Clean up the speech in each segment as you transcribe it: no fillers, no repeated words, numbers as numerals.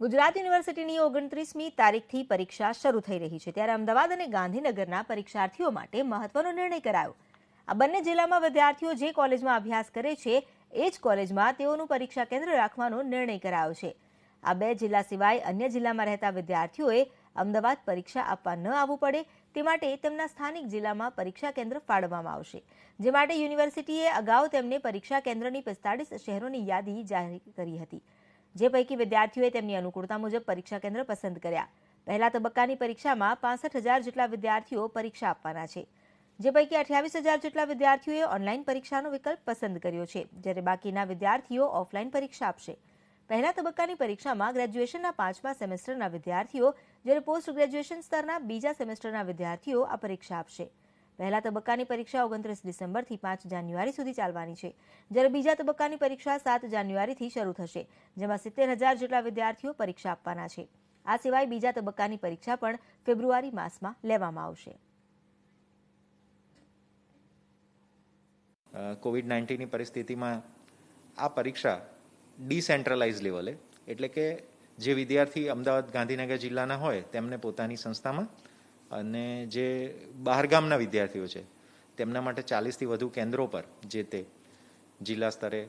ગુજરાત યુનિવર્સિટીની 29મી તારીખથી પરીક્ષા શરૂ થઈ રહી છે, ત્યારે અમદાવાદ અને ગાંધીનગરના પરીક્ષાર્થીઓ માટે મહત્વનો નિર્ણય કરાયો। આ બંને જિલ્લામાં વિદ્યાર્થીઓ જે કોલેજમાં અભ્યાસ કરે છે એ જ કોલેજમાં તેઓનું પરીક્ષા કેન્દ્ર રાખવાનો નિર્ણય કરાયો છે। આ બે જિલ્લા સિવાય અન્ય જિલ્લામાં રહેતા વિદ્યાર્થીઓએ અમદાવાદ પરીક્ષા આપવા ન આવવું પડે તે માટે તેમના સ્થાનિક જિલ્લામાં પરીક્ષા કેન્દ્ર ફાળવવામાં આવશે, જે માટે યુનિવર્સિટીએ અગાઉ તેમને પરીક્ષા કેન્દ્રની 45 શહેરોની યાદી જાહેર કરી હતી, જે પૈકી વિદ્યાર્થીઓએ તેમની અનુકૂળતા મુજબ પરીક્ષા કેન્દ્ર પસંદ કર્યા। પહેલા તબક્કાની પરીક્ષામાં 65,000 જેટલા વિદ્યાર્થીઓ પરીક્ષા આપવાના છે, જે પૈકી 28,000 જેટલા વિદ્યાર્થીઓએ ઓનલાઈન પરીક્ષાનો વિકલ્પ પસંદ કર્યો છે, જ્યારે બાકીના વિદ્યાર્થીઓ ઓફલાઈન પરીક્ષા આપશે। પહેલા તબક્કાની પરીક્ષામાં ગ્રેજ્યુએશનના 5મા સેમેસ્ટરના વિદ્યાર્થીઓ, જ્યારે પોસ્ટ ગ્રેજ્યુએશન સ્તરના 2જા સેમેસ્ટરના વિદ્યાર્થીઓ આ પરીક્ષા આપશે। પહેલા તબક્કાની પરીક્ષા 29 ડિસેમ્બરથી 5 જાન્યુઆરી સુધી ચાલવાની છે, જ્યારે બીજા તબક્કાની પરીક્ષા 7 જાન્યુઆરીથી શરૂ થશે, જેમાં 70,000 જેટલા વિદ્યાર્થીઓ પરીક્ષા આપવાના છે। આ સિવાય બીજા તબક્કાની પરીક્ષા પણ ફેબ્રુઆરી માસમાં લેવામાં આવશે। કોવિડ-19ની પરિસ્થિતિમાં આ પરીક્ષા ડિસેન્ટ્રલાઇઝ લેવલે, એટલે કે જે વિદ્યાર્થી અમદાવાદ ગાંધીનગર જિલ્લાના હોય તેમને પોતાની સંસ્થામાં, અને જે બહારગામના વિદ્યાર્થીઓ છે તેમના માટે 40થી વધુ કેન્દ્રો પર જે તે જિલ્લા સ્તરે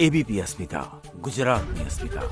એબીપી અસ્મિતા, ગુજરાતની અસ્મિતા।